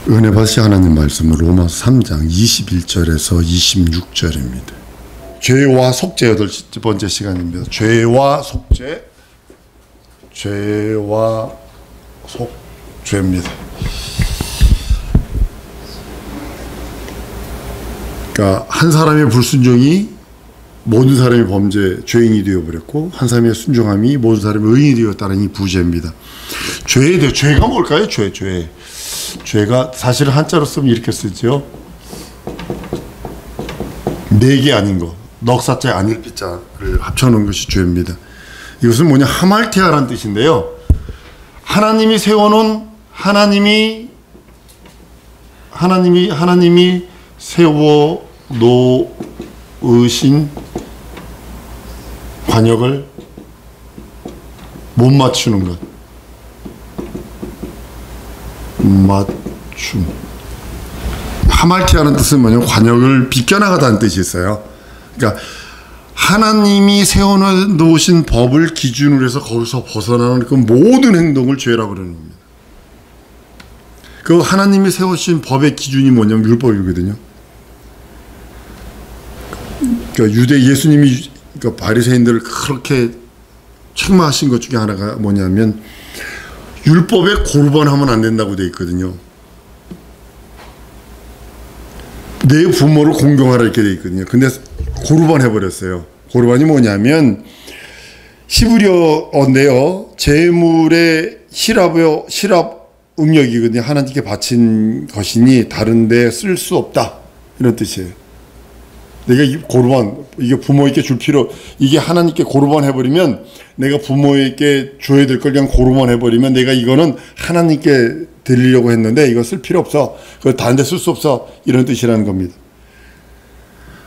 은혜 받으시 하나님 말씀은 로마서 3장 21절에서 26절입니다. 죄와 속죄, 여덟 번째 시간입니다. 죄와 속죄, 죄와 속죄입니다. 그러니까 한 사람의 불순종이 모든 사람의 범죄, 죄인이 되어버렸고, 한 사람의 순종함이 모든 사람의 의인이 되었다는 이 부제입니다. 죄에 대해, 죄가 뭘까요? 죄가 사실은 한자로 쓰면 이렇게 쓰죠. 네 개 아닌 거, 넉사자 아닐 빗자를 합쳐놓은 것이 죄입니다. 이것은 뭐냐, 하말티아라는 뜻인데요. 하나님이 세워놓은, 하나님이 세워 놓으신 관역을 못 맞추는 것. 맞춤. 하말티아라는 뜻은 뭐냐면 관역을 비껴나가다는 뜻이 있어요. 그러니까 하나님이 세워놓으신 법을 기준으로 해서 거기서 벗어나는 그 모든 행동을 죄라고 그러는 겁니다. 그 하나님이 세우신 법의 기준이 뭐냐면 율법이거든요. 그러니까 유대 예수님이 그러니까 바리새인들을 그렇게 책망하신 것 중에 하나가 뭐냐면 율법에 고르반하면 안 된다고 되어 있거든요. 내 부모를 공경하라 이렇게 되어 있거든요. 근데 고르반 해버렸어요. 고르반이 뭐냐면 히브리어인데요. 제물의 시랍 음력이거든요. 하나님께 바친 것이니 다른데 쓸 수 없다, 이런 뜻이에요. 내가 이 고르반, 이게 부모에게 줄 필요, 이게 하나님께 고르반 해버리면 내가 부모에게 줘야 될 걸 그냥 고르반 해버리면 내가 이거는 하나님께 드리려고 했는데 이거 쓸 필요 없어, 그걸 다른 데 쓸 수 없어, 이런 뜻이라는 겁니다.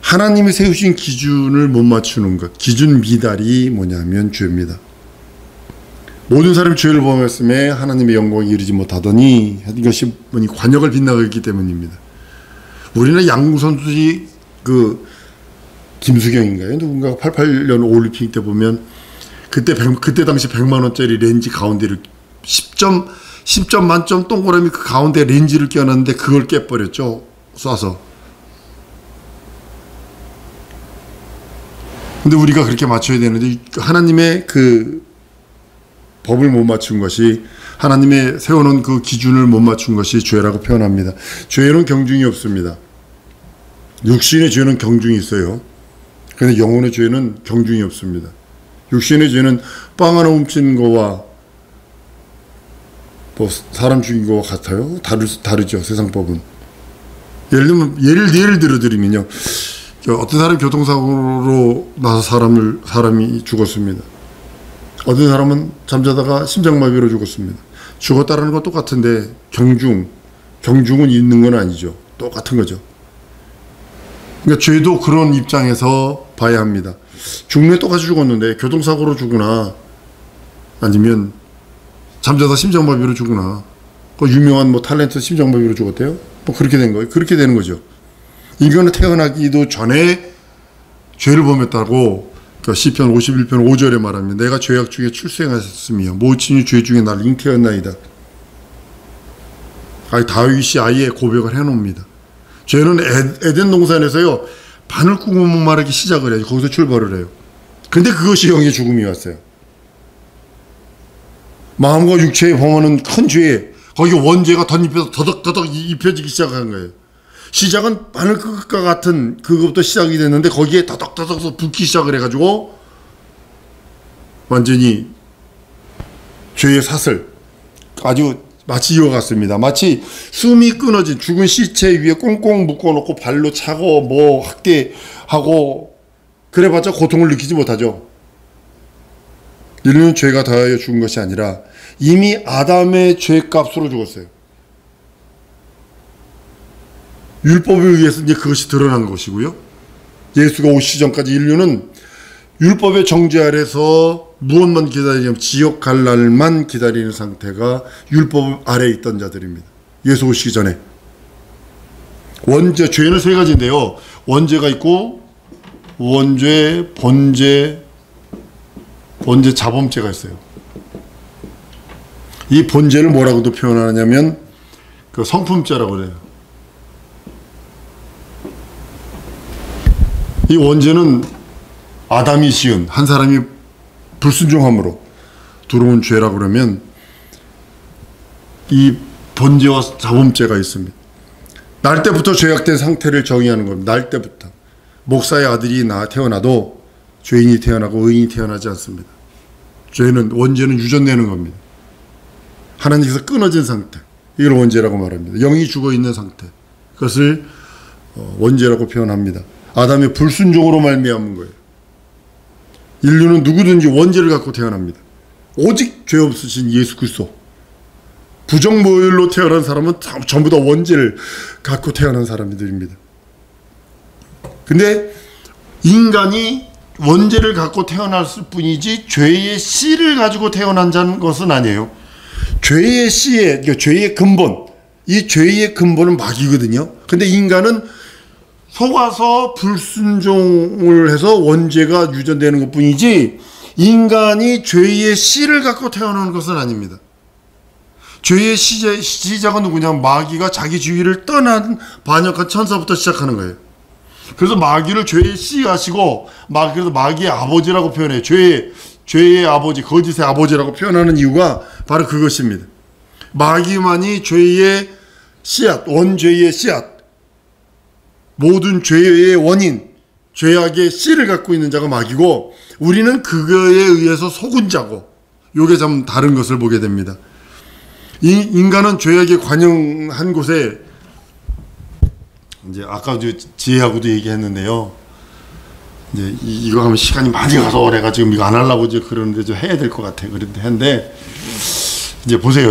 하나님이 세우신 기준을 못 맞추는 것, 기준 미달이 뭐냐면 죄입니다. 모든 사람이 죄를 범했음에 하나님의 영광에 이르지 못하더니, 이것이 뭐니 관역을 빗나가기 때문입니다. 우리는 양궁 선수들이 김수경인가요? 누군가 88년 올림픽 때 보면 그때 당시 100만 원짜리 렌즈 가운데를 10점 만점 동그라미 그 가운데 렌즈를 껴놨는데 그걸 깨버렸죠. 쏴서. 근데 우리가 그렇게 맞춰야 되는데 하나님의 그 법을 못 맞춘 것이, 하나님의 세워놓은 그 기준을 못 맞춘 것이 죄라고 표현합니다. 죄는 경중이 없습니다. 육신의 죄는 경중이 있어요. 그런데 영혼의 죄는 경중이 없습니다. 육신의 죄는 빵 하나 훔친 거와 뭐 사람 죽인 거와 같아요? 다르죠, 세상법은. 예를 들어드리면요. 어떤 사람이 교통사고로 나서 사람이 죽었습니다. 어떤 사람은 잠자다가 심장마비로 죽었습니다. 죽었다라는 건 똑같은데 경중은 있는 건 아니죠. 똑같은 거죠. 그러니까 죄도 그런 입장에서 봐야 합니다. 죽네 똑같이 죽었는데 교통사고로 죽으나 아니면 잠자다 심장마비로 죽으나, 그 유명한 뭐 탤런트 심장마비로 죽었대요. 뭐 그렇게 된 거예요. 그렇게 되는 거죠. 인간은 태어나기도 전에 죄를 범했다고 시편 51편 5절에 말합니다. 내가 죄악 중에 출생하였으며 모친이 죄 중에 날 잉태였나이다. 다윗이 아예 고백을 해놓습니다. 죄는 에덴 동산에서요, 바늘구멍 마르기 시작을 해요. 거기서 출발을 해요. 근데 그것이 영의 죽음이 왔어요. 마음과 육체에 범하는 큰 죄에 거기 원죄가 덧입혀서 더덕더덕 입혀지기 시작한 거예요. 시작은 바늘끝과 같은 그것부터 시작이 됐는데 거기에 더덕더덕 붓기 시작을 해가지고 완전히 죄의 사슬 아주 마치 이어갔습니다. 마치 숨이 끊어진 죽은 시체 위에 꽁꽁 묶어놓고 발로 차고 뭐 학대하고 그래봤자 고통을 느끼지 못하죠. 이는 죄가 더하여 죽은 것이 아니라 이미 아담의 죄값으로 죽었어요. 율법에 의해서 이제 그것이 드러난 것이고요. 예수가 오시기 전까지 인류는 율법의 정죄 아래서 무엇만 기다리냐면 지옥 갈 날만 기다리는 상태가 율법 아래에 있던 자들입니다. 예수 오시기 전에. 원죄, 죄는 세 가지인데요. 원죄가 있고 원죄, 번죄, 자범죄가 있어요. 이 번죄를 뭐라고도 표현하냐면 그 성품죄라고 그래요. 이 원죄는 아담이 지은, 한 사람이 불순종함으로 들어온 죄라고 그러면 이 번제와 자범죄가 있습니다. 날 때부터 죄악된 상태를 정의하는 겁니다. 날 때부터. 목사의 아들이 태어나도 죄인이 태어나고 의인이 태어나지 않습니다. 원죄는 유전되는 겁니다. 하나님께서 끊어진 상태, 이걸 원죄라고 말합니다. 영이 죽어있는 상태, 그것을 원죄라고 표현합니다. 아담의 불순종으로 말미암은 거예요. 인류는 누구든지 원죄를 갖고 태어납니다. 오직 죄 없으신 예수 그리스도, 부정모율로 태어난 사람은 전부 다 원죄를 갖고 태어난 사람들입니다. 근데 인간이 원죄를 갖고 태어났을 뿐이지 죄의 씨를 가지고 태어난 것은 아니에요. 죄의 씨의, 그러니까 죄의 근본, 이 죄의 근본은 마귀거든요. 근데 인간은 속아서 불순종을 해서 원죄가 유전되는 것 뿐이지 인간이 죄의 씨를 갖고 태어나는 것은 아닙니다. 죄의 시작은 누구냐? 마귀가 자기 주위를 떠난 반역한 천사부터 시작하는 거예요. 그래서 마귀를 죄의 씨 하시고, 그래서 마귀의 아버지라고 표현해요. 죄의 아버지, 거짓의 아버지라고 표현하는 이유가 바로 그것입니다. 마귀만이 죄의 씨앗, 원죄의 씨앗, 모든 죄의 원인, 죄악의 씨를 갖고 있는 자가 마귀고, 우리는 그거에 의해서 속은 자고, 요게 좀 다른 것을 보게 됩니다. 이 인간은 죄악에 관영한 곳에, 이제 아까 지혜하고도 얘기했는데요. 이제 이거 하면 시간이 많이 가서 내가 지금 이거 안 하려고 이제 그러는데 좀 해야 될 것 같아. 그런데 했는데, 이제 보세요.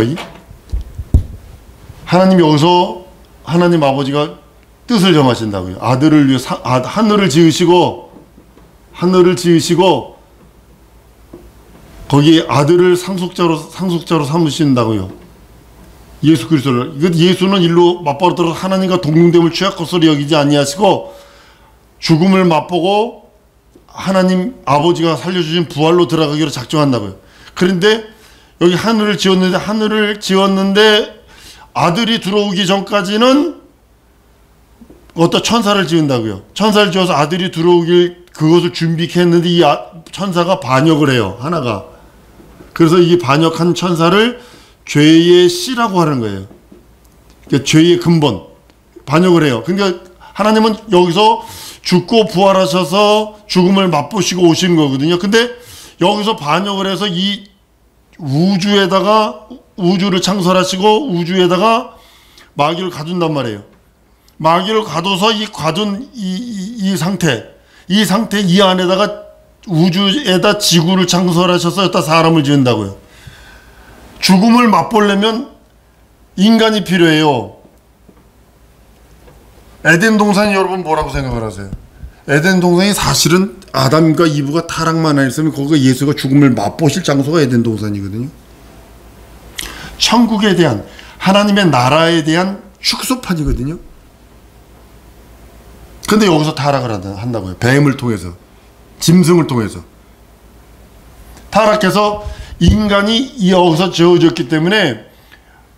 하나님 여기서 하나님 아버지가 뜻을 정하신다고요. 아들을 위해 하늘을 지으시고 거기 아들을 상속자로 삼으신다고요. 예수 그리스도를. 예수는 일로 맞바로 하나님과 동등됨을 취할 것으로 여기지 아니하시고 죽음을 맛보고 하나님 아버지가 살려주신 부활로 들어가기로 작정한다고요. 그런데 여기 하늘을 지었는데 아들이 들어오기 전까지는 어떤 천사를 지은다고요. 천사를 지어서 아들이 들어오길 그것을 준비했는데 이 천사가 반역을 해요. 하나가. 그래서 이 반역한 천사를 죄의 씨라고 하는 거예요. 그러니까 죄의 근본, 반역을 해요. 그러니까 하나님은 여기서 죽고 부활하셔서 죽음을 맛보시고 오신 거거든요. 근데 여기서 반역을 해서 이 우주를 창설하시고 우주에다가 마귀를 가둔단 말이에요. 마귀를 가둬서 가둔 이 상태 이 안에다가 우주에다 지구를 창설하셔서 여기다 사람을 지은다고요. 죽음을 맛보려면 인간이 필요해요. 에덴 동산이 여러분 뭐라고 생각을 하세요? 에덴 동산이 사실은 아담과 이브가 타락만 안 했으면 거기가 예수가 죽음을 맛보실 장소가 에덴 동산이거든요. 천국에 대한, 하나님의 나라에 대한 축소판이거든요. 근데 여기서 타락을 한다고요. 뱀을 통해서, 짐승을 통해서 타락해서 인간이 여기서 지어졌기 때문에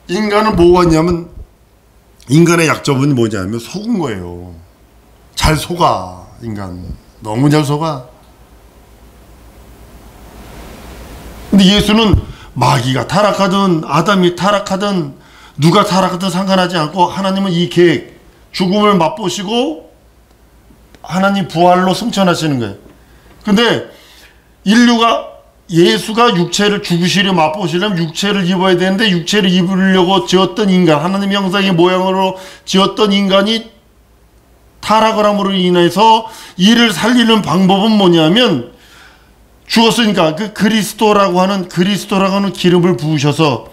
인간은 뭐가 있냐면, 인간의 약점은 뭐냐면 속은 거예요. 잘 속아. 인간 너무 잘 속아. 근데 예수는 마귀가 타락하든 아담이 타락하든 누가 타락하든 상관하지 않고 하나님은 이 계획, 죽음을 맛보시고 하나님 부활로 승천하시는 거예요. 근데 인류가, 예수가 육체를 죽으시려 맛보시려면 육체를 입어야 되는데 육체를 입으려고 지었던 인간, 하나님 형상의 모양으로 지었던 인간이 타락을 함으로 인해서 이를 살리는 방법은 뭐냐면, 죽었으니까 그 그리스도라고 하는 기름을 부으셔서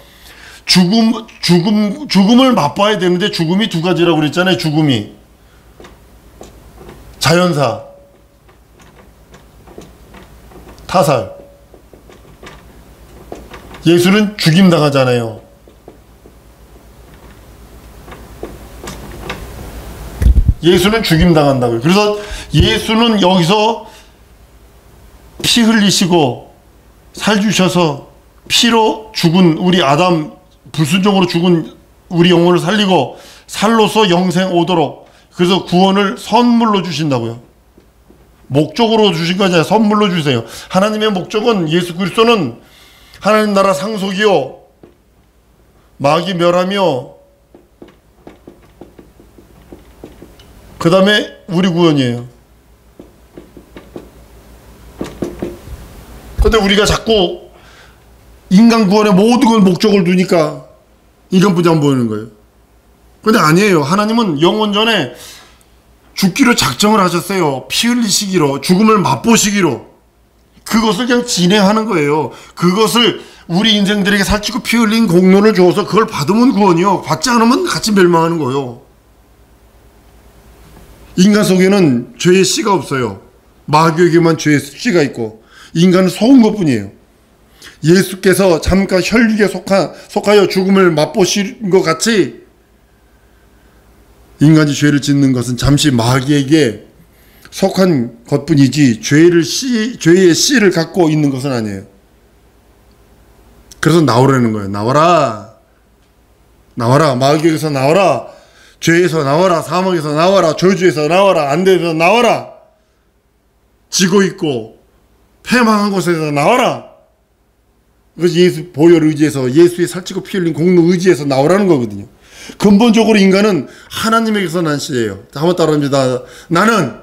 죽음을 맛봐야 되는데, 죽음이 두 가지라고 그랬잖아요. 죽음이 자연사, 타살. 예수는 죽임 당하잖아요. 예수는 죽임 당한다고요. 그래서 예수는 여기서 피 흘리시고 살 주셔서 피로 죽은 우리 아담, 불순종으로 죽은 우리 영혼을 살리고 살로서 영생 오도록, 그래서 구원을 선물로 주신다고요. 목적으로 주신 거잖아요. 선물로 주세요. 하나님의 목적은, 예수 그리스도는 하나님 나라 상속이요 마귀 멸하며 그 다음에 우리 구원이에요. 근데 우리가 자꾸 인간 구원에 모든 걸 목적을 두니까 인간뿐이 안 보이는 거예요. 근데 아니에요. 하나님은 영원 전에 죽기로 작정을 하셨어요. 피 흘리시기로, 죽음을 맛보시기로. 그것을 그냥 진행하는 거예요. 그것을 우리 인생들에게 살찌고 피 흘린 공로를 줘서 그걸 받으면 구원이요, 받지 않으면 같이 멸망하는 거예요. 인간 속에는 죄의 씨가 없어요. 마귀에게만 죄의 씨가 있고, 인간은 속은 것뿐이에요. 예수께서 잠깐 혈육에 속하여 죽음을 맛보신 것 같이 인간이 죄를 짓는 것은 잠시 마귀에게 속한 것뿐이지 죄의 씨를 갖고 있는 것은 아니에요. 그래서 나오라는 거예요. 나와라. 나와라. 마귀에게서 나와라. 죄에서 나와라. 사망에서 나와라. 저주에서 나와라. 안돼서 나와라. 지고 있고 패망한 곳에서 나와라. 그래서 예수 보혈 의지에서, 예수의 살찌고 피 흘린 공로 의지에서 나오라는 거거든요. 근본적으로 인간은 하나님에게서 난 씨예요. 한번 따라합니다. 나는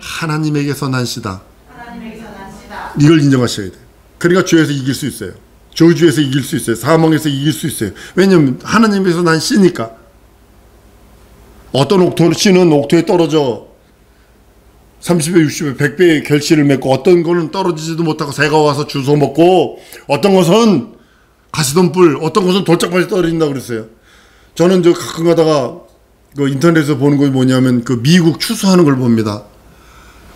하나님에게서 난 씨다. 이걸 인정하셔야 돼요. 그러니까 죄에서 이길 수 있어요. 저주에서 이길 수 있어요. 사망에서 이길 수 있어요. 왜냐하면 하나님에게서 난 씨니까. 어떤 씨는 옥토에 떨어져 30배, 60배, 100배의 결실을 맺고, 어떤 거는 떨어지지도 못하고 새가 와서 주워 먹고, 어떤 것은 가시던 뿔, 어떤 것은 돌짝밭이 떨어진다고 그랬어요. 저는 가끔 가다가 그 인터넷에서 보는 거 뭐냐면 그 미국 추수하는 걸 봅니다.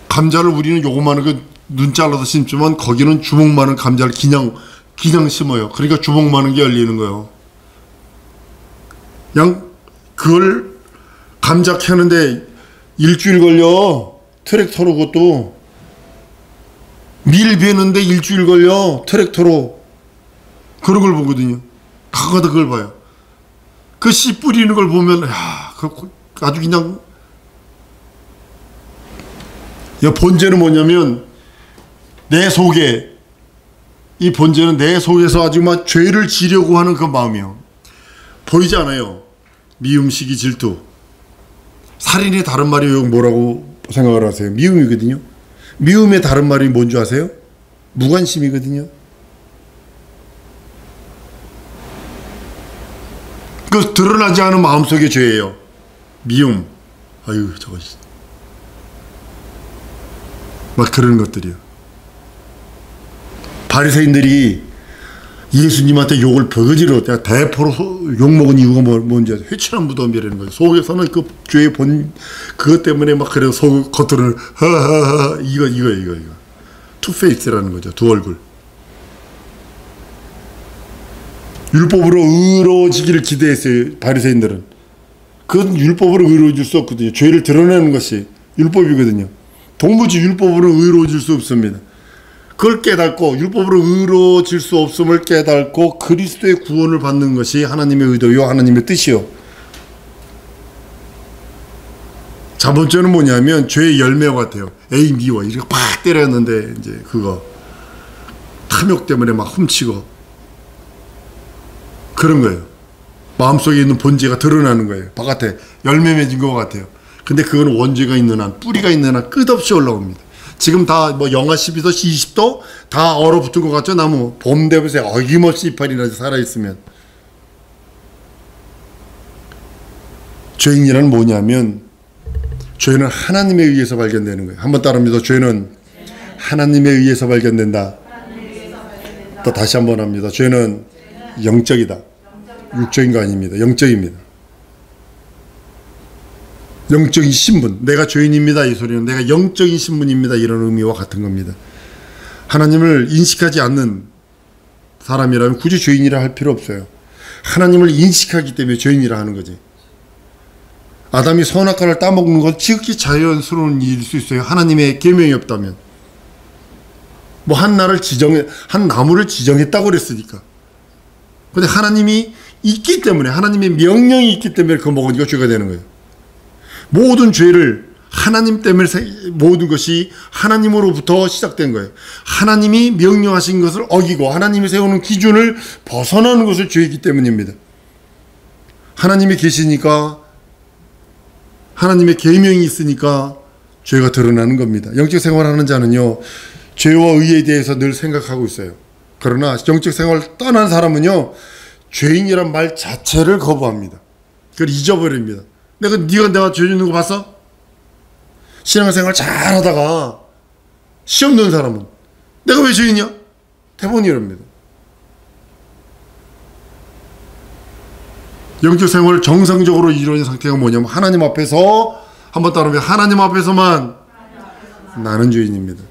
감자를 우리는 요거만한 그 눈 잘라서 심지만 거기는 주먹만한 감자를 그냥 심어요. 그러니까 주먹만한 게 열리는 거예요. 그냥 그걸 감자 캐는데 일주일 걸려. 트랙터로. 그것도 밀 베는데 일주일 걸려. 트랙터로. 그런 걸 보거든요. 가끔가다 그걸 봐요. 그 씨 뿌리는 걸 보면, 야, 아주 그냥. 본제는 뭐냐면, 내 속에, 이 본제는 내 속에서 아주 막 죄를 지려고 하는 그 마음이요. 보이지 않아요. 미움, 시기, 질투. 살인의 다른 말이 뭐라고 생각을 하세요? 미움이거든요. 미움의 다른 말이 뭔지 아세요? 무관심이거든요. 그 드러나지 않은 마음속의 죄예요. 미움. 아유, 저거 막 그런 것들이요. 바리새인들이 예수님한테 욕을 버거지로 대포로 욕먹은 이유가 뭔지 아세요? 회칠한 무덤이라는 거예요. 속에서는 그 죄의 그것 때문에 막 그래서 겉으로는 하하하 이거 투페이스라는 거죠. 두 얼굴. 율법으로 의로워지기를 기대했어요. 바리새인들은. 그건 율법으로 의로워질 수 없거든요. 죄를 드러내는 것이 율법이거든요. 도무지 율법으로 의로워질 수 없습니다. 그걸 깨닫고 율법으로 의로워질 수 없음을 깨닫고 그리스도의 구원을 받는 것이 하나님의 의도요, 하나님의 뜻이요. 자 번째는 뭐냐면 죄의 열매와 같아요. 에이 미워 이렇게 팍 때렸는데 이제 그거 탐욕 때문에 막 훔치고 그런 거예요. 마음속에 있는 본질가 드러나는 거예요. 바깥에 열매 맺은 것 같아요. 근데 그건 원죄가 있는 한, 뿌리가 있는 한 끝없이 올라옵니다. 지금 다 뭐 영하 12도, 20도 다 얼어붙은 것 같죠? 나무 봄 되면서 어김없이 이파리 나지 살아있으면. 죄인이란 뭐냐면 죄는 하나님에 의해서 발견되는 거예요. 한번 따라합니다. 죄는 하나님에 의해서 발견된다. 또 다시 한번 합니다. 죄는 영적이다. 육적인 거 아닙니다. 영적입니다. 영적인 신분, 내가 죄인입니다 이 소리는 내가 영적인 신분입니다 이런 의미와 같은 겁니다. 하나님을 인식하지 않는 사람이라면 굳이 죄인이라 할 필요 없어요. 하나님을 인식하기 때문에 죄인이라 하는 거지. 아담이 선악과를 따먹는 건 지극히 자연스러운 일일 수 있어요. 하나님의 계명이 없다면. 뭐 한 나무를 지정했다고 그랬으니까. 근데 하나님이 있기 때문에, 하나님의 명령이 있기 때문에 그거 먹으니까 죄가 되는 거예요. 모든 죄를 하나님 때문에 모든 것이 하나님으로부터 시작된 거예요. 하나님이 명령하신 것을 어기고 하나님이 세우는 기준을 벗어나는 것을 죄이기 때문입니다. 하나님이 계시니까, 하나님의 계명이 있으니까 죄가 드러나는 겁니다. 영적 생활하는 자는요, 죄와 의에 대해서 늘 생각하고 있어요. 그러나 영적 생활을 떠난 사람은요, 죄인이란 말 자체를 거부합니다. 그걸 잊어버립니다. 네가 내가 죄 짓는 거 봤어? 신앙생활 잘하다가 시험 넣은 사람은 내가 왜 죄인이야? 대부분 이럽니다. 영적 생활을 정상적으로 이루어진 상태가 뭐냐면, 하나님 앞에서, 한번 따라하면 하나님 앞에서만 나는 죄인입니다.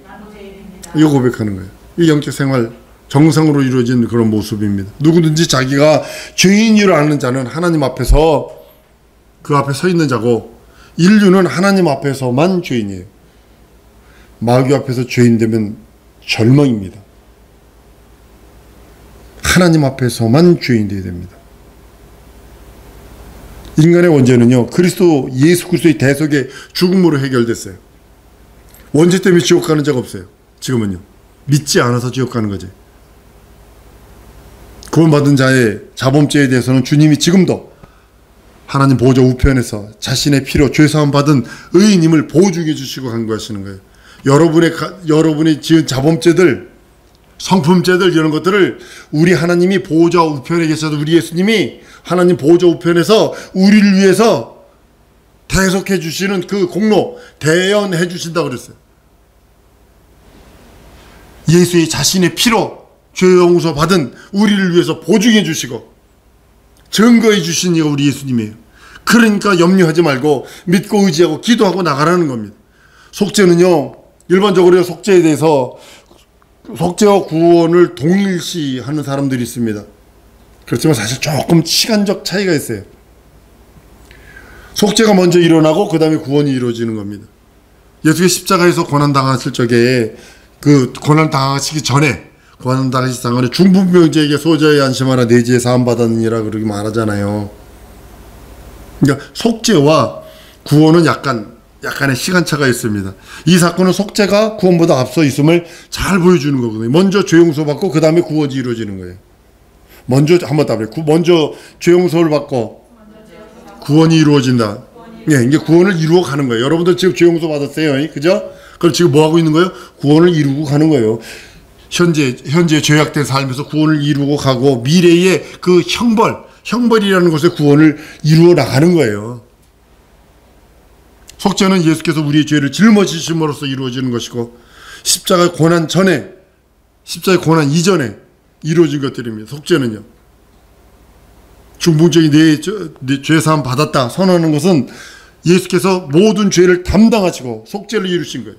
이거 고백하는 거예요. 이 영적 생활 정상으로 이루어진 그런 모습입니다. 누구든지 자기가 죄인이라 하는 자는 하나님 앞에서 그 앞에 서 있는 자고, 인류는 하나님 앞에서만 죄인이에요. 마귀 앞에서 죄인 되면 절망입니다. 하나님 앞에서만 죄인 되어야 됩니다. 인간의 원죄는요, 그리스도 예수 그리스도의 대속의 죽음으로 해결됐어요. 원죄 때문에 지옥 가는 자가 없어요. 지금은요, 믿지 않아서 지옥 가는 거지. 구원받은 자의 자범죄에 대해서는 주님이 지금도 하나님 보좌 우편에서 자신의 피로 죄사함 받은 의인임을 보증해 주시고 간 것이는 거예요. 여러분이 지은 자범죄들, 성품죄들, 이런 것들을 우리 하나님이 보좌 우편에 계셔서, 우리 예수님이 하나님 보좌 우편에서 우리를 위해서 대속해 주시는 그 공로, 대연해 주신다고 그랬어요. 예수의 자신의 피로 죄 용서 받은 우리를 위해서 보증해 주시고 증거해 주신 이가 우리 예수님이에요. 그러니까 염려하지 말고 믿고 의지하고 기도하고 나가라는 겁니다. 속죄는요, 일반적으로 속죄에 대해서 속죄와 구원을 동일시하는 사람들이 있습니다. 그렇지만 사실 조금 시간적 차이가 있어요. 속죄가 먼저 일어나고 그 다음에 구원이 이루어지는 겁니다. 예수의 십자가에서 고난당하실 적에, 그 고난당하시기 전에, 고난당하시기 전에 중풍병자에게 소자의 안심하라 내지에 사함받았느니라 그렇게 말하잖아요. 그러니까 속죄와 구원은 약간의 시간차가 있습니다. 이 사건은 속죄가 구원보다 앞서 있음을 잘 보여주는 거거든요. 먼저 죄 용서받고 그 다음에 구원이 이루어지는 거예요. 먼저 한번 답해요. 먼저 죄 용서를 받고 구원이 이루어진다. 예, 이게 구원을 이루어 가는 거예요. 여러분들 지금 죄 용서 받았어요, 그죠? 그럼 지금 뭐 하고 있는 거예요? 구원을 이루고 가는 거예요. 현재 죄악된 삶에서 구원을 이루고 가고, 미래의 그 형벌이라는 곳에 구원을 이루어 나가는 거예요. 속죄는 예수께서 우리의 죄를 짊어지심으로써 이루어지는 것이고, 십자가의 고난 전에, 십자가의 고난 이전에 이루어진 것들입니다. 속죄는요, 중풍적인 내 죄사함 받았다 선언하는 것은 예수께서 모든 죄를 담당하시고 속죄를 이루신 거예요.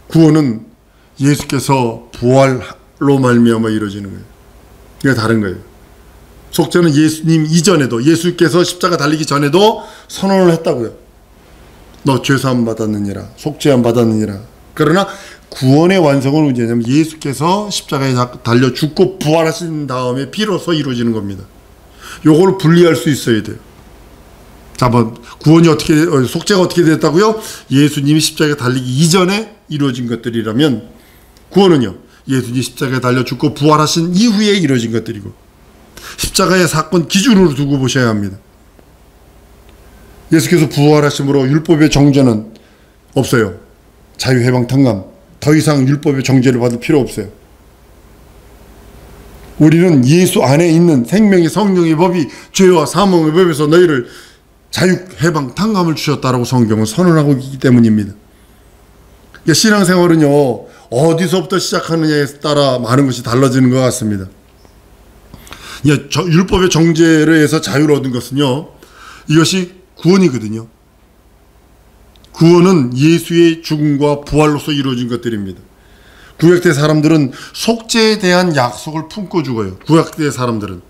구원은 예수께서 부활로 말미암아 이루어지는 거예요. 이게 다른 거예요. 속죄는 예수님 이전에도, 예수께서 십자가 달리기 전에도 선언을 했다고요. 너 죄사함 받았느니라, 속죄함 받았느니라. 그러나 구원의 완성은 언제냐면 예수께서 십자가에 달려 죽고 부활하신 다음에 비로소 이루어지는 겁니다. 요걸 분리할 수 있어야 돼요. 자, 구원이 속죄가 어떻게 됐다고요? 예수님이 십자가에 달리기 이전에 이루어진 것들이라면, 구원은요, 예수님이 십자가에 달려 죽고 부활하신 이후에 이루어진 것들이고, 십자가의 사건 기준으로 두고 보셔야 합니다. 예수께서 부활하심으로 율법의 정죄는 없어요. 자유해방탕감, 더 이상 율법의 정죄를 받을 필요 없어요. 우리는 예수 안에 있는 생명의 성령의 법이 죄와 사망의 법에서 너희를 자유해방탕감을 주셨다라고 성경은 선언하고 있기 때문입니다. 그러니까 신앙생활은요, 어디서부터 시작하느냐에 따라 많은 것이 달라지는 것 같습니다. 율법의 정죄를 해서 자유를 얻은 것은요, 이것이 구원이거든요. 구원은 예수의 죽음과 부활로서 이루어진 것들입니다. 구약대 사람들은 속죄에 대한 약속을 품고 죽어요. 구약대 사람들은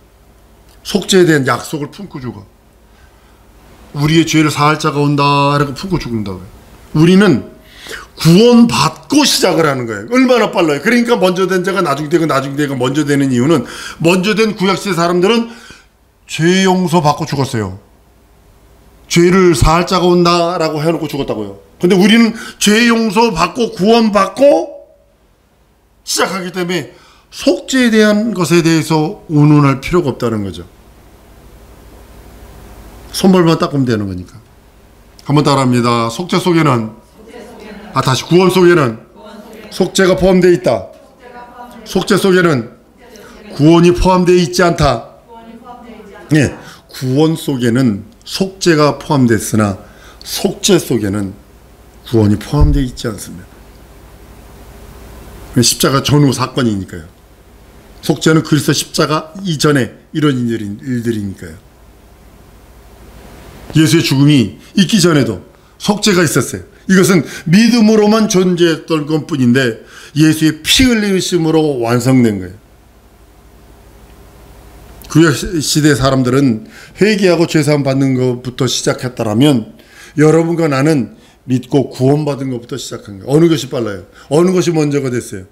속죄에 대한 약속을 품고 죽어. 우리의 죄를 사할 자가 온다 라고 품고 죽는다고요. 우리는 구원받고 시작을 하는 거예요. 얼마나 빨라요. 그러니까 먼저 된 자가 나중 되고 나중 되고 먼저 되는 이유는, 먼저 된 구약시대 사람들은 죄 용서 받고 죽었어요. 죄를 사할 자가 온다라고 해놓고 죽었다고요. 근데 우리는 죄 용서 받고 구원받고 시작하기 때문에 속죄에 대한 것에 대해서 운운할 필요가 없다는 거죠. 손발만 닦으면 되는 거니까. 한번 따라합니다. 속죄 속에는, 다시 구원 속에는 속죄가 포함되어 있다. 속죄 속에는 구원이 포함되어 있지 않다. 예, 구원 속에는 속죄가 포함됐으나 속죄 속에는 구원이 포함되어 있지 않습니다. 십자가 전후 사건이니까요. 속죄는 그리스도 십자가 이전에 이런 일들이니까요. 예수의 죽음이 있기 전에도 속죄가 있었어요. 이것은 믿음으로만 존재했던 것뿐인데 예수의 피 흘리심으로 완성된 거예요. 구약시대 사람들은 회개하고 죄사함 받는 것부터 시작했다라면, 여러분과 나는 믿고 구원받은 것부터 시작한 거예요. 어느 것이 빨라요? 어느 것이 먼저가 됐어요?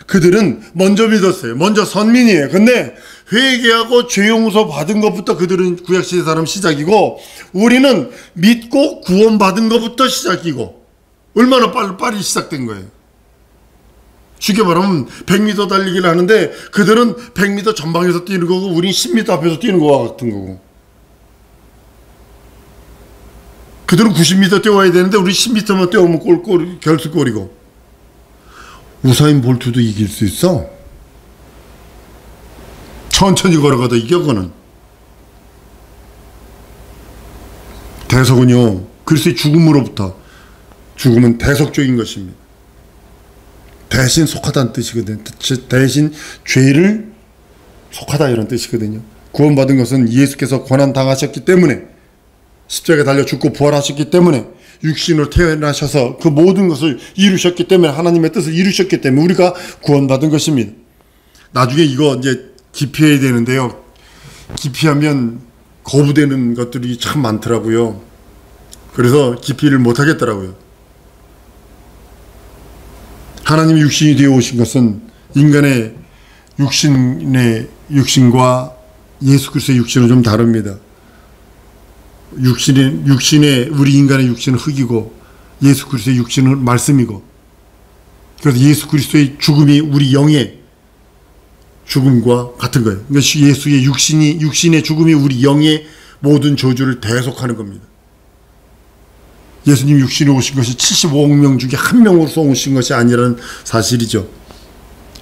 그들은 먼저 믿었어요. 먼저 선민이에요. 근데 회개하고 죄 용서 받은 것부터 그들은 구약시대 사람 시작이고, 우리는 믿고 구원받은 것부터 시작이고, 얼마나 빨리 시작된 거예요. 쉽게 말하면 100m 달리기를 하는데 그들은 100m 전방에서 뛰는 거고 우린 10m 앞에서 뛰는 거와 같은 거고, 그들은 90m 뛰어와야 되는데 우리 10m만 뛰어오면 결승골이고, 우사인 볼트도 이길 수 있어. 천천히 걸어가도 이겨. 그거는 대속은요, 그리스도의 죽음으로부터, 죽음은 대속적인 것입니다. 대신 속하다는 뜻이거든요. 대신 죄를 속하다 이런 뜻이거든요. 구원받은 것은 예수께서 고난 당하셨기 때문에, 십자가에 달려 죽고 부활하셨기 때문에, 육신으로 태어나셔서 그 모든 것을 이루셨기 때문에, 하나님의 뜻을 이루셨기 때문에 우리가 구원받은 것입니다. 나중에 이거 이제 기피해야 되는데요. 기피하면 거부되는 것들이 참 많더라고요. 그래서 기피를 못 하겠더라고요. 하나님이 육신이 되어 오신 것은 인간의 육신과 예수 그리스도의 육신은 좀 다릅니다. 우리 인간의 육신은 흙이고 예수 그리스도의 육신은 말씀이고, 그래서 예수 그리스도의 죽음이 우리 영의 죽음과 같은 거예요. 그러니까 예수의 육신의 죽음이 우리 영의 모든 저주를 대속하는 겁니다. 예수님이 육신에 오신 것이 75억 명 중에 한 명으로서 오신 것이 아니라는 사실이죠.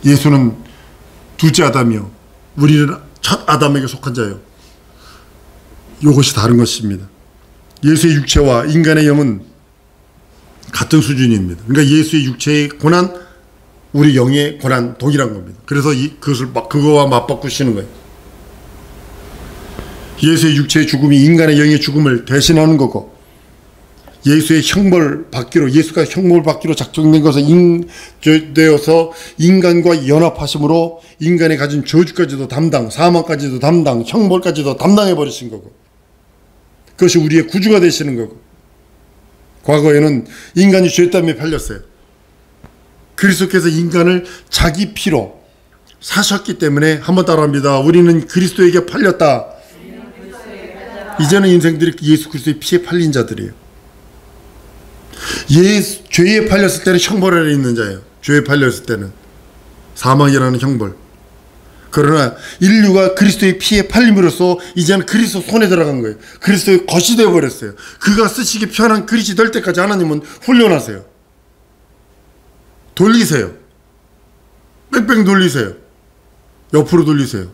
예수는 둘째 아담이요, 우리는 첫 아담에게 속한 자예요. 이것이 다른 것입니다. 예수의 육체와 인간의 영은 같은 수준입니다. 그러니까 예수의 육체의 고난, 우리 영의 고난 동일한 겁니다. 그래서 그거와 맞바꾸시는 거예요. 예수의 육체의 죽음이 인간의 영의 죽음을 대신하는 거고, 예수의 형벌 받기로, 예수가 형벌 받기로 작정된 것은 되어서 인간과 연합하심으로 인간이 가진 저주까지도 담당, 사망까지도 담당, 형벌까지도 담당해 버리신 거고, 그것이 우리의 구주가 되시는 거고, 과거에는 인간이 죄 때문에 팔렸어요. 그리스도께서 인간을 자기 피로 사셨기 때문에, 한번 따라합니다. 우리는 그리스도에게 팔렸다. 이제는 인생들이 예수 그리스도의 피에 팔린 자들이에요. 죄에 팔렸을 때는 형벌 아래 있는 자예요. 죄에 팔렸을 때는 사망이라는 형벌. 그러나 인류가 그리스도의 피에 팔림으로써 이제는 그리스도 손에 들어간 거예요. 그리스도의 것이 되어버렸어요. 그가 쓰시기 편한 그릇이 될 때까지 하나님은 훈련하세요. 돌리세요. 뺑뺑 돌리세요. 옆으로 돌리세요.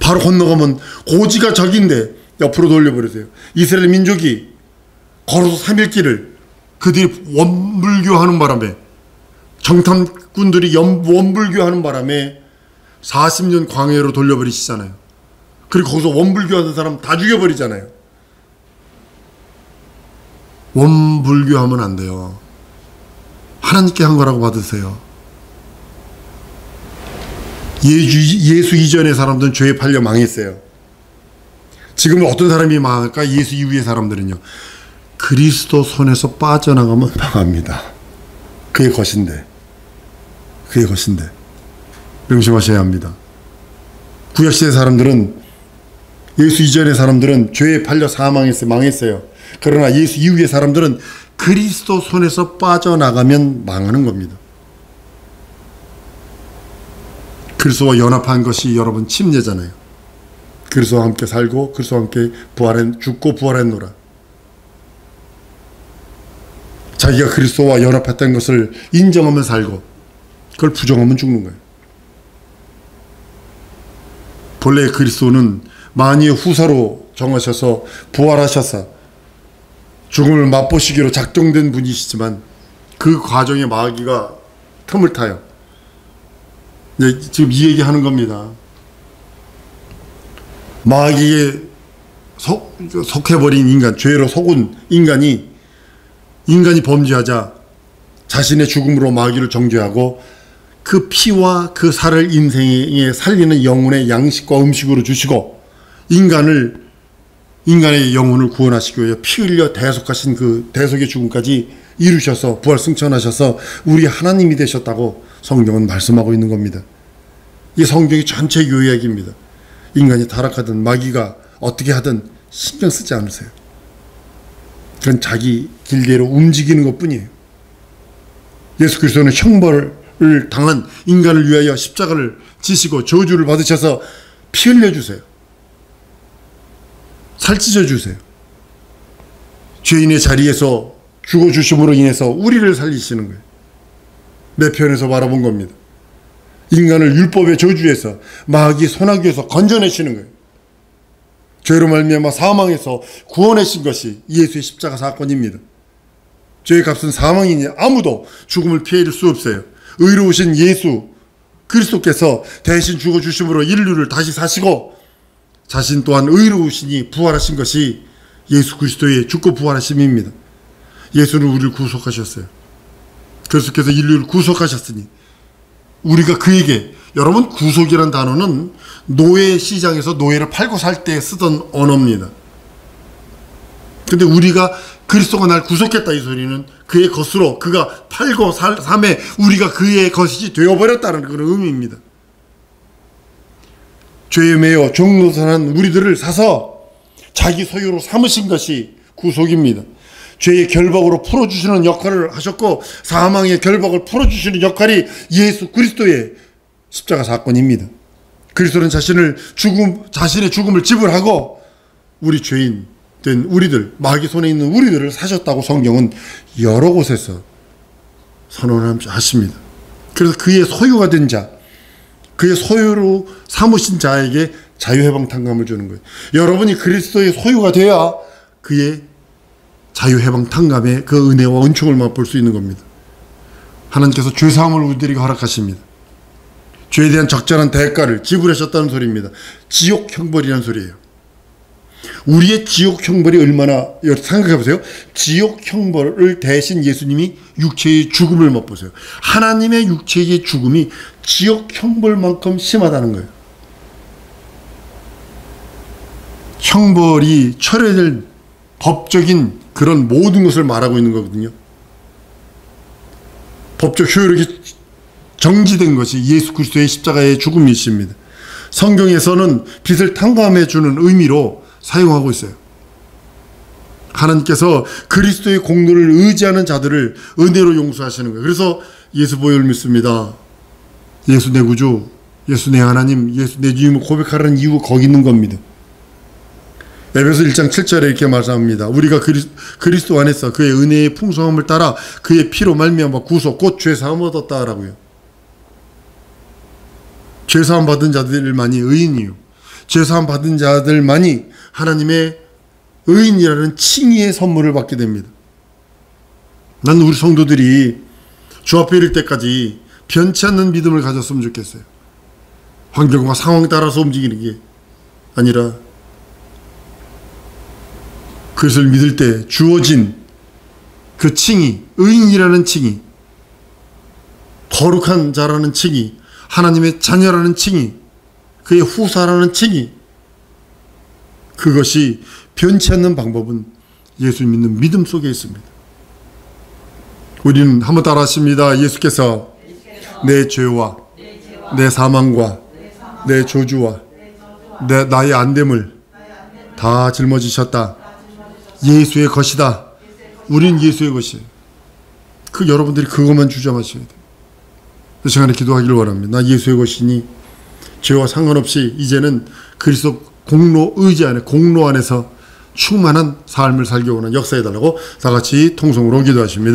바로 건너가면 고지가 적인데 옆으로 돌려버리세요. 이스라엘 민족이 걸어서 3일길을 그들이 원불교하는 바람에, 정탐꾼들이 원불교하는 바람에 40년 광야로 돌려버리시잖아요. 그리고 거기서 원불교하는 사람 다 죽여버리잖아요. 원불교하면 안 돼요. 하나님께 한 거라고 받으세요. 예수 이전의 사람들은 죄에 팔려 망했어요. 지금 어떤 사람이 망할까? 예수 이후의 사람들은요, 그리스도 손에서 빠져나가면 망합니다. 그게 것인데 명심하셔야 합니다. 구약시대 사람들은, 예수 이전의 사람들은 죄에 팔려 망했어요. 그러나 예수 이후의 사람들은 그리스도 손에서 빠져나가면 망하는 겁니다. 그리스도와 연합한 것이 여러분 침례잖아요. 그리스도와 함께 살고 그리스도와 함께 죽고 부활했노라. 자기가 그리스도와 연합했다는 것을 인정하면 살고 그걸 부정하면 죽는 거예요. 본래 그리스도는 만유의 후사로 정하셔서 부활하셔서 죽음을 맛보시기로 작정된 분이시지만 그 과정에 마귀가 틈을 타요. 네, 지금 이 얘기하는 겁니다. 마귀에 속해버린 인간, 죄로 속은 인간이 범죄하자 자신의 죽음으로 마귀를 정죄하고 그 피와 그 살을 인생에 살리는 영혼의 양식과 음식으로 주시고 인간의 영혼을 구원하시기 위해 피 흘려 대속하신 그 대속의 죽음까지 이루셔서 부활 승천하셔서 우리 하나님이 되셨다고 성경은 말씀하고 있는 겁니다. 이 성경이 전체 요약입니다. 인간이 타락하든 마귀가 어떻게 하든 신경 쓰지 않으세요. 그건 자기 길대로 움직이는 것뿐이에요. 예수 그리스도는 형벌을 당한 인간을 위하여 십자가를 지시고 저주를 받으셔서 피 흘려주세요. 살찌셔주세요. 죄인의 자리에서 죽어주심으로 인해서 우리를 살리시는 거예요. 내 편에서 바라본 겁니다. 인간을 율법의 저주에서 마귀 소나기에서 건져내시는 거예요. 죄로 말미암아 사망에서 구원하신 것이 예수의 십자가 사건입니다. 죄의 값은 사망이니 아무도 죽음을 피해줄 수 없어요. 의로우신 예수 그리스도께서 대신 죽어주심으로 인류를 다시 사시고 자신 또한 의로우시니 부활하신 것이 예수 그리스도의 죽고 부활하심입니다. 예수는 우리를 구속하셨어요. 그리스도께서 인류를 구속하셨으니 우리가 그에게, 여러분 구속이란 단어는 노예 시장에서 노예를 팔고 살 때 쓰던 언어입니다. 근데 우리가 그리스도가 날 구속했다 이 소리는 그의 것으로 그가 팔고 삶에 우리가 그의 것이 되어버렸다는 그런 의미입니다. 죄에 매여 종노릇한 우리들을 사서 자기 소유로 삼으신 것이 구속입니다. 죄의 결박으로 풀어주시는 역할을 하셨고 사망의 결박을 풀어주시는 역할이 예수 그리스도의 십자가 사건입니다. 그리스도는 자신의 죽음을 지불하고 우리 죄인 된 우리들, 마귀 손에 있는 우리들을 사셨다고 성경은 여러 곳에서 선언하십니다. 그래서 그의 소유가 된 자, 그의 소유로 삼으신 자에게 자유해방탕감을 주는 거예요. 여러분이 그리스도의 소유가 돼야 그의 자유해방탕감의 그 은혜와 은총을 맛볼 수 있는 겁니다. 하나님께서 죄사함을 우리들에게 허락하십니다. 죄에 대한 적절한 대가를 지불하셨다는 소리입니다. 지옥 형벌이라는 소리예요. 우리의 지옥 형벌이 얼마나, 생각해보세요. 지옥 형벌을 대신 예수님이 육체의 죽음을 맛보세요. 하나님의 육체의 죽음이 지옥 형벌만큼 심하다는 거예요. 형벌이 철회될 법적인 그런 모든 것을 말하고 있는 거거든요. 법적 효력이 정지된 것이 예수 그리스도의 십자가의 죽음이십니다. 성경에서는 빚을 탕감해 주는 의미로 사용하고 있어요. 하나님께서 그리스도의 공로를 의지하는 자들을 은혜로 용서하시는 거예요. 그래서 예수 보혈 믿습니다. 예수 내 구주, 예수 내 하나님, 예수 내 주임을 고백하라는 이유가 거기 있는 겁니다. 에베소 1장 7절에 이렇게 말씀합니다. 우리가 그리스도 안에서 그의 은혜의 풍성함을 따라 그의 피로 말미암아 구속 곧 죄사함을 얻었다라고요. 죄사함 받은 자들만이 의인이요, 죄사함 받은 자들만이 하나님의 의인이라는 칭의의 선물을 받게 됩니다. 난 우리 성도들이 주 앞에 이를 때까지 변치 않는 믿음을 가졌으면 좋겠어요. 환경과 상황에 따라서 움직이는 게 아니라 그것을 믿을 때 주어진 그 칭의, 의인이라는 칭의, 거룩한 자라는 칭의, 하나님의 자녀라는 칭의, 그의 후사라는 칭의, 그것이 변치 않는 방법은 예수 믿는 믿음 속에 있습니다. 우리는 한번 따라하십니다. 예수께서 내 죄와 내 사망과 내 저주와 나의 안됨을 다 짊어지셨다. 예수의 것이다. 우린 예수의 것이에요. 여러분들이 그것만 주장하셔야 돼요. 이 시간에 기도하기를 원합니다. 나 예수의 것이니 죄와 상관없이 이제는 그리스도 의지 안에 공로 안에서 충만한 삶을 살기 원하는 역사해달라고 다 같이 통성으로 기도하십니다.